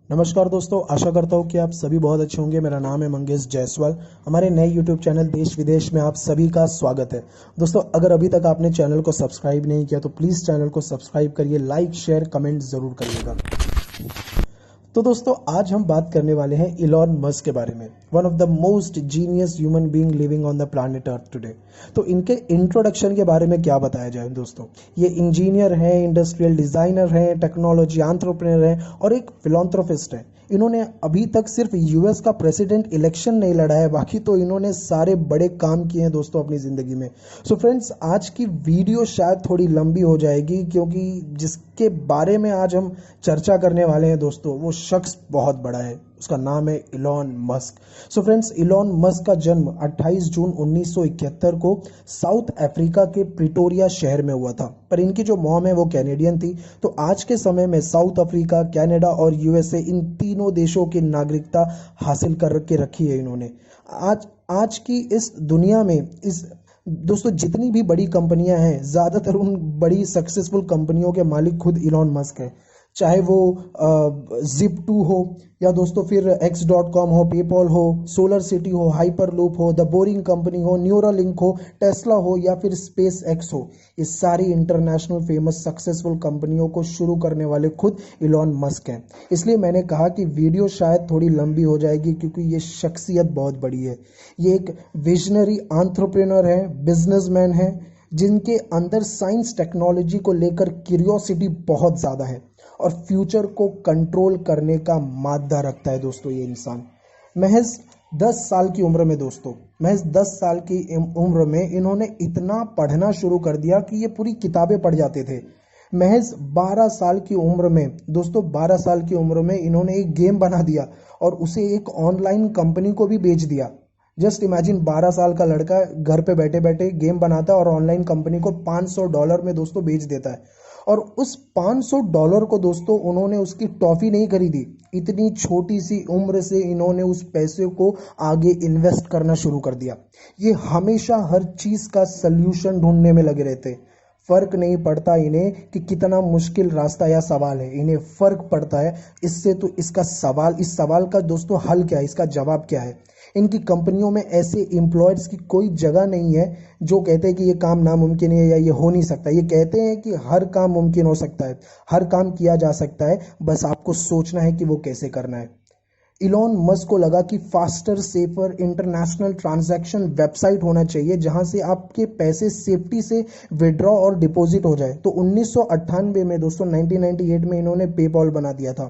नमस्कार दोस्तों, आशा करता हूँ कि आप सभी बहुत अच्छे होंगे। मेरा नाम है मंगेश जायसवाल। हमारे नए यूट्यूब चैनल देश विदेश में आप सभी का स्वागत है। दोस्तों, अगर अभी तक आपने चैनल को सब्सक्राइब नहीं किया तो प्लीज़ चैनल को सब्सक्राइब करिए, लाइक शेयर कमेंट ज़रूर करिएगा। तो दोस्तों, आज हम बात करने वाले हैं इलॉन मस्क के बारे में, one of the most genius human being living on the planet earth today. तो इनके इंट्रोडक्शन के बारे में क्या बताया जाए दोस्तों। ये इंजीनियर हैं, इंडस्ट्रियल डिज़ाइनर हैं, टेक्नोलॉजी एंटरप्रेन्योर हैं और एक फिलॉन्थ्रोपिस्ट हैं। इन्होंने अभी तक सिर्फ यूएस का प्रेसिडेंट इलेक्शन नहीं लड़ा है, बाकी तो इन्होंने सारे बड़े काम किए हैं दोस्तों अपनी ज़िंदगी में। सो फ्रेंड्स, आज की वीडियो शायद थोड़ी लंबी हो जाएगी क्योंकि जिसके बारे में आज हम चर्चा करने वाले हैं दोस्तों, वो शख्स बहुत बड़ा है। उसका नाम है Elon Musk. So friends, Elon Musk का जन्म 28 जून 1971 को साउथ अफ्रीका के प्रिटोरिया शहर में हुआ था, पर इनकी जो मॉम है वो कैनेडियन थी। तो आज के समय में साउथ अफ्रीका, कनाडा और यूएसए, इन तीनों देशों की नागरिकता हासिल करके रखी है इन्होंने। आज की इस दुनिया में दोस्तों जितनी भी बड़ी कंपनियां हैं, ज़्यादातर उन बड़ी सक्सेसफुल कंपनियों के मालिक खुद इलॉन मस्क है। चाहे वो जिप2 हो या दोस्तों फिर x.com हो, पेपॉल हो, सोलर सिटी हो, हाइपरलूप हो, द बोरिंग कंपनी हो, न्यूरालिंक हो, टेस्ला हो या फिर स्पेस एक्स हो, ये सारी इंटरनेशनल फेमस सक्सेसफुल कंपनियों को शुरू करने वाले खुद इलॉन मस्क हैं। इसलिए मैंने कहा कि वीडियो शायद थोड़ी लंबी हो जाएगी क्योंकि ये शख्सियत बहुत बड़ी है। ये एक विजनरी एंटरप्रेन्योर है, बिजनेसमैन है, जिनके अंदर साइंस टेक्नोलॉजी को लेकर क्यूरियोसिटी बहुत ज़्यादा है और फ्यूचर को कंट्रोल करने का मादा रखता है दोस्तों। ये इंसान महज 10 साल की उम्र में दोस्तों, महज 10 साल की उम्र में इन्होंने इतना पढ़ना शुरू कर दिया कि ये पूरी किताबें पढ़ जाते थे। महज 12 साल की उम्र में दोस्तों, 12 साल की उम्र में इन्होंने एक गेम बना दिया और उसे एक ऑनलाइन कंपनी को भी बेच दिया। जस्ट इमेजिन, 12 साल का लड़का घर पे बैठे बैठे गेम बनाता है और ऑनलाइन कंपनी को $500 में दोस्तों बेच देता है। और उस $500 को दोस्तों उन्होंने उसकी टॉफी नहीं खरीदी, इतनी छोटी सी उम्र से इन्होंने उस पैसे को आगे इन्वेस्ट करना शुरू कर दिया। ये हमेशा हर चीज का सल्यूशन ढूंढने में लगे रहते। फर्क नहीं पड़ता इन्हें कि कितना मुश्किल रास्ता या सवाल है, इन्हें फर्क पड़ता है इससे तो इसका सवाल, इस सवाल का दोस्तों हल क्या है, इसका जवाब क्या है। इनकी कंपनियों में ऐसे एम्प्लॉयर्स की कोई जगह नहीं है जो कहते हैं कि ये काम नामुमकिन है या ये हो नहीं सकता। ये कहते हैं कि हर काम मुमकिन हो सकता है, हर काम किया जा सकता है, बस आपको सोचना है कि वो कैसे करना है। इलॉन मस्क को लगा कि faster, safer, international transaction website होना चाहिए जहां से आपके पैसे सेफ्टी से विड्रॉ और डिपॉजिट हो जाए। तो 1998 में दोस्तों, 1998 में इन्होंने पेपॉल बना दिया था।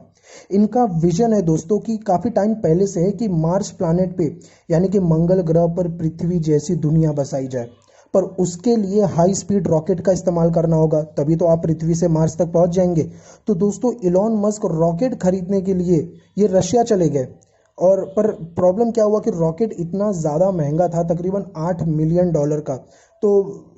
इनका विजन है दोस्तों कि काफी टाइम पहले से है कि मार्स प्लैनेट पे, यानी कि मंगल ग्रह पर पृथ्वी जैसी दुनिया बसाई जाए, पर उसके लिए हाई स्पीड रॉकेट का इस्तेमाल करना होगा, तभी तो आप पृथ्वी से मार्स तक पहुंच जाएंगे। तो दोस्तों, इलॉन मस्क रॉकेट खरीदने के लिए ये रशिया चले गए। और पर प्रॉब्लम क्या हुआ कि रॉकेट इतना ज़्यादा महंगा था, तकरीबन $8 मिलियन का। तो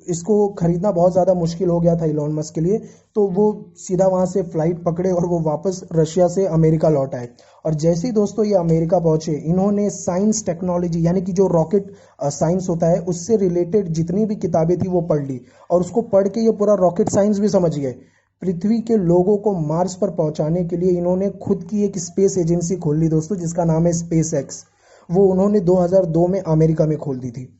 इसको खरीदना बहुत ज़्यादा मुश्किल हो गया था इलॉन मस्क के लिए। तो वो सीधा वहाँ से फ्लाइट पकड़े और वो वापस रशिया से अमेरिका लौट आए। और जैसे ही दोस्तों ये अमेरिका पहुंचे, इन्होंने साइंस टेक्नोलॉजी, यानी कि जो रॉकेट साइंस होता है उससे रिलेटेड जितनी भी किताबें थी वो पढ़ ली और उसको पढ़ के ये पूरा रॉकेट साइंस भी समझ गए। पृथ्वी के लोगों को मार्स पर पहुंचाने के लिए इन्होंने खुद की एक स्पेस एजेंसी खोल ली दोस्तों, जिसका नाम है स्पेस एक्स। वो उन्होंने 2002 में अमेरिका में खोल दी थी।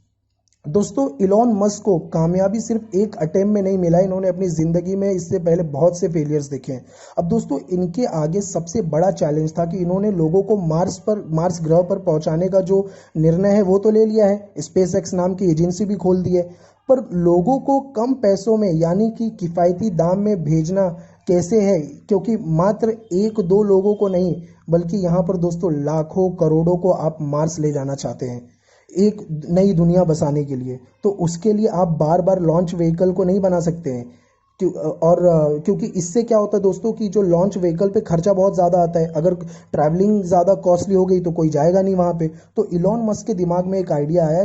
दोस्तों, इलॉन मस्क को कामयाबी सिर्फ एक अटेम्प्ट में नहीं मिला, इन्होंने अपनी ज़िंदगी में इससे पहले बहुत से फेलियर्स देखे हैं। अब दोस्तों, इनके आगे सबसे बड़ा चैलेंज था कि इन्होंने लोगों को मार्स ग्रह पर पहुंचाने का जो निर्णय है वो तो ले लिया है, स्पेस एक्स नाम की एजेंसी भी खोल दी है, पर लोगों को कम पैसों में, यानी कि किफ़ायती दाम में भेजना कैसे है, क्योंकि मात्र 1-2 लोगों को नहीं बल्कि यहाँ पर दोस्तों लाखों करोड़ों को आप मार्स ले जाना चाहते हैं एक नई दुनिया बसाने के लिए। तो उसके लिए आप बार बार लॉन्च व्हीकल को नहीं बना सकते हैं क्योंकि इससे क्या होता है दोस्तों कि जो लॉन्च व्हीकल पे खर्चा बहुत ज़्यादा आता है, अगर ट्रैवलिंग ज़्यादा कॉस्टली हो गई तो कोई जाएगा नहीं वहाँ पे। तो इलॉन मस्क के दिमाग में एक आइडिया आया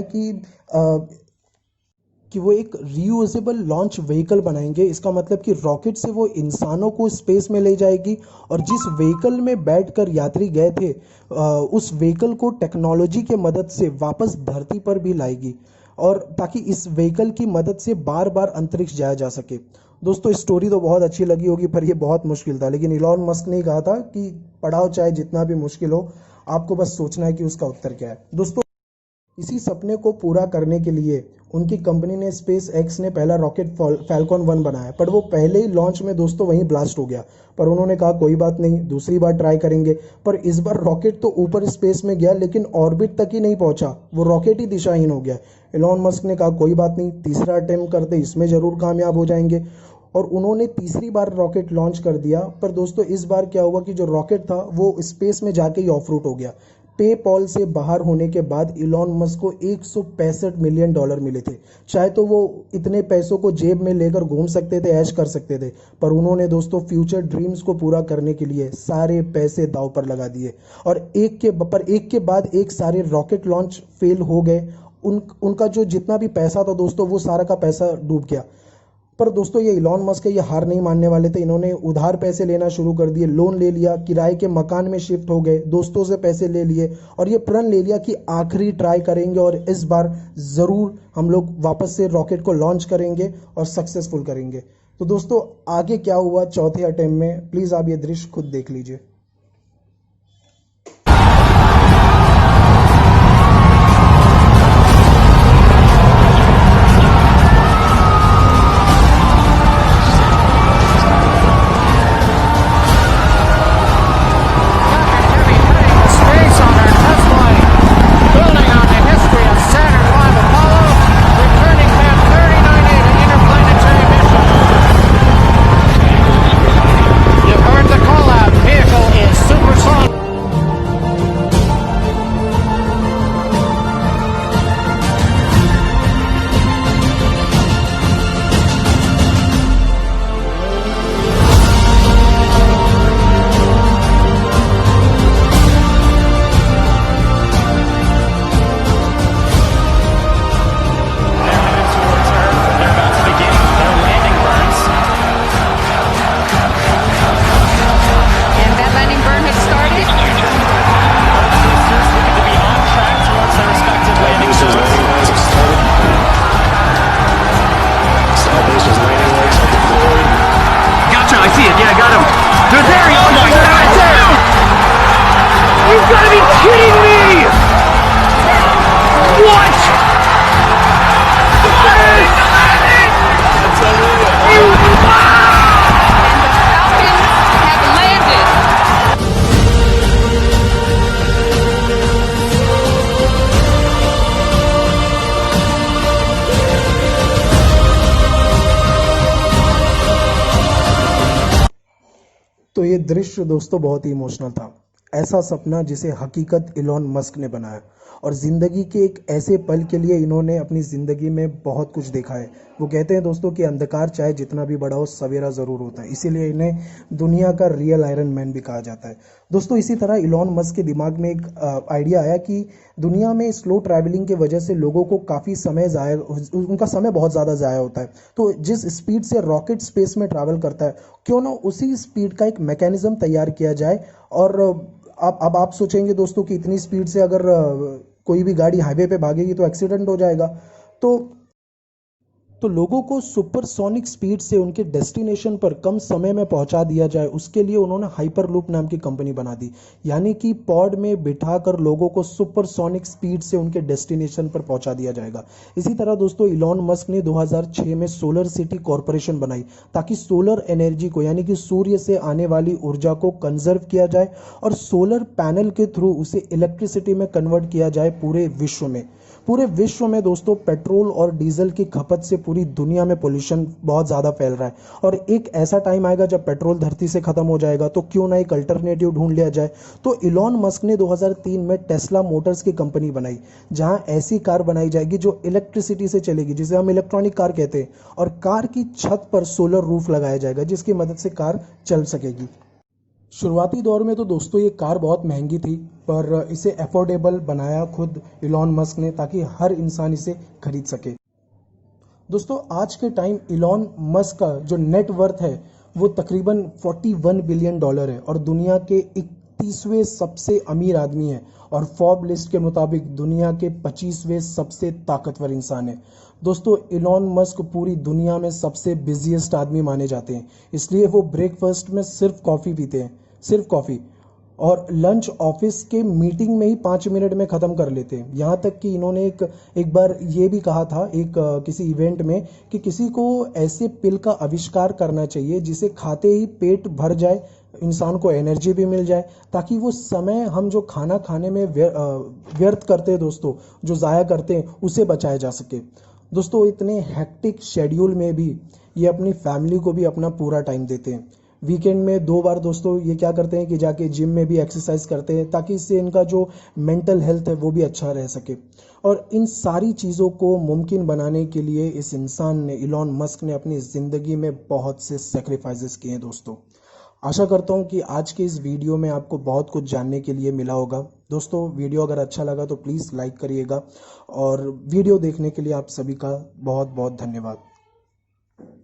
कि वो एक रीयूजेबल लॉन्च व्हीकल बनाएंगे। इसका मतलब कि रॉकेट से वो इंसानों को स्पेस में ले जाएगी और जिस व्हीकल में बैठकर यात्री गए थे उस व्हीकल को टेक्नोलॉजी के मदद से वापस धरती पर भी लाएगी, और ताकि इस व्हीकल की मदद से बार बार अंतरिक्ष जाया जा सके। दोस्तों, स्टोरी तो बहुत अच्छी लगी होगी पर यह बहुत मुश्किल था, लेकिन इलॉन मस्क ने कहा था कि पढ़ाओ चाहे जितना भी मुश्किल हो, आपको बस सोचना है कि उसका उत्तर क्या है। दोस्तों, इसी सपने को पूरा करने के लिए उनकी कंपनी ने स्पेस एक्स ने पहला रॉकेट फैल्कॉन 1 बनाया, पर वो पहले ही लॉन्च में दोस्तों वहीं ब्लास्ट हो गया। पर उन्होंने कहा कोई बात नहीं, दूसरी बार ट्राई करेंगे। पर इस बार रॉकेट तो ऊपर स्पेस में गया लेकिन ऑर्बिट तक ही नहीं पहुंचा, वो रॉकेट ही दिशाहीन हो गया। इलॉन मस्क ने कहा कोई बात नहीं, तीसरा अटेम्प्ट करते, इसमें जरूर कामयाब हो जाएंगे। और उन्होंने तीसरी बार रॉकेट लॉन्च कर दिया। पर दोस्तों इस बार क्या हुआ कि जो रॉकेट था वो स्पेस में जाके ही ऑफ रूट हो गया। पेपॉल से बाहर होने के बाद इलॉन मस्क को $165 मिलियन मिले थे। चाहे तो वो इतने पैसों को जेब में लेकर घूम सकते थे, ऐश कर सकते थे, पर उन्होंने दोस्तों फ्यूचर ड्रीम्स को पूरा करने के लिए सारे पैसे दांव पर लगा दिए और एक के बाद एक सारे रॉकेट लॉन्च फेल हो गए। उनका जो जितना भी पैसा था दोस्तों वो सारा का पैसा डूब गया। पर दोस्तों ये इलॉन मस्क है, ये हार नहीं मानने वाले थे। इन्होंने उधार पैसे लेना शुरू कर दिए, लोन ले लिया, किराए के मकान में शिफ्ट हो गए, दोस्तों से पैसे ले लिए और ये प्रण ले लिया कि आखिरी ट्राई करेंगे और इस बार ज़रूर हम लोग वापस से रॉकेट को लॉन्च करेंगे और सक्सेसफुल करेंगे। तो दोस्तों आगे क्या हुआ चौथे अटेम्प्ट में, प्लीज़ आप ये दृश्य खुद देख लीजिए। You've got to be kidding me! What? Have landed. तो ये दृश्य दोस्तों बहुत ही इमोशनल था। ऐसा सपना जिसे हकीकत इलॉन मस्क ने बनाया और ज़िंदगी के एक ऐसे पल के लिए इन्होंने अपनी ज़िंदगी में बहुत कुछ देखा है। वो कहते हैं दोस्तों कि अंधकार चाहे जितना भी बड़ा हो सवेरा ज़रूर होता है, इसीलिए इन्हें दुनिया का रियल आयरन मैन भी कहा जाता है। दोस्तों इसी तरह इलॉन मस्क के दिमाग में एक आइडिया आया कि दुनिया में स्लो ट्रैवलिंग की वजह से लोगों को काफ़ी समय उनका समय बहुत ज़्यादा ज़ाया होता है। तो जिस स्पीड से रॉकेट स्पेस में ट्रैवल करता है, क्यों ना उसी स्पीड का एक मैकेनिज्म तैयार किया जाए। और अब आप सोचेंगे दोस्तों कि इतनी स्पीड से अगर कोई भी गाड़ी हाईवे पे भागेगी तो एक्सीडेंट हो जाएगा। तो लोगों को सुपरसोनिक स्पीड से उनके डेस्टिनेशन पर कम समय में पहुंचा दिया जाए, उसके लिए उन्होंने हाइपरलूप नाम की कंपनी बना दी। यानी कि पॉड में बिठाकर लोगों को सुपरसोनिक स्पीड से उनके डेस्टिनेशन पर पहुंचा दिया जाएगा। इसी तरह दोस्तों इलॉन मस्क ने 2006 में सोलर सिटी कॉरपोरेशन बनाई ताकि सोलर एनर्जी को यानी कि सूर्य से आने वाली ऊर्जा को कंजर्व किया जाए और सोलर पैनल के थ्रू उसे इलेक्ट्रिसिटी में कन्वर्ट किया जाए पूरे विश्व में दोस्तों पेट्रोल और डीजल की खपत से पूरी दुनिया में पोल्यूशन बहुत ज़्यादा फैल रहा है और एक ऐसा टाइम आएगा जब पेट्रोल धरती से ख़त्म हो जाएगा, तो क्यों ना एक अल्टरनेटिव ढूंढ लिया जाए। तो इलॉन मस्क ने 2003 में टेस्ला मोटर्स की कंपनी बनाई, जहां ऐसी कार बनाई जाएगी जो इलेक्ट्रिसिटी से चलेगी, जिसे हम इलेक्ट्रॉनिक कार कहते हैं, और कार की छत पर सोलर रूफ लगाया जाएगा जिसकी मदद से कार चल सकेगी। शुरुआती दौर में तो दोस्तों ये कार बहुत महंगी थी, पर इसे अफोर्डेबल बनाया खुद इलॉन मस्क ने ताकि हर इंसान इसे खरीद सके। दोस्तों आज के टाइम इलॉन मस्क का जो नेट वर्थ है वो तकरीबन $41 बिलियन है और दुनिया के 31वें सबसे अमीर आदमी है और फॉर्ब लिस्ट के मुताबिक दुनिया के 25वें सबसे ताकतवर इंसान है। दोस्तों इलॉन मस्क पूरी दुनिया में सबसे बिजिएस्ट आदमी माने जाते हैं, इसलिए वो ब्रेकफास्ट में सिर्फ कॉफ़ी पीते हैं, सिर्फ कॉफ़ी। और लंच ऑफिस के मीटिंग में ही 5 मिनट में ख़त्म कर लेते हैं। यहाँ तक कि इन्होंने एक बार ये भी कहा था किसी इवेंट में कि किसी को ऐसे पिल का आविष्कार करना चाहिए जिसे खाते ही पेट भर जाए, इंसान को एनर्जी भी मिल जाए, ताकि वो समय हम जो खाना खाने में व्यर्थ करते हैं दोस्तों, जो ज़ाया करते हैं, उसे बचाया जा सके। दोस्तों इतने हेक्टिक शेड्यूल में भी ये अपनी फैमिली को भी अपना पूरा टाइम देते हैं। वीकेंड में 2 बार दोस्तों ये क्या करते हैं कि जाके जिम में भी एक्सरसाइज करते हैं, ताकि इससे इनका जो मेंटल हेल्थ है वो भी अच्छा रह सके। और इन सारी चीज़ों को मुमकिन बनाने के लिए इस इंसान ने, इलॉन मस्क ने, अपनी ज़िंदगी में बहुत से सेक्रीफाइसेस किए हैं दोस्तों। आशा करता हूँ कि आज के इस वीडियो में आपको बहुत कुछ जानने के लिए मिला होगा। दोस्तों वीडियो अगर अच्छा लगा तो प्लीज़ लाइक करिएगा, और वीडियो देखने के लिए आप सभी का बहुत बहुत धन्यवाद।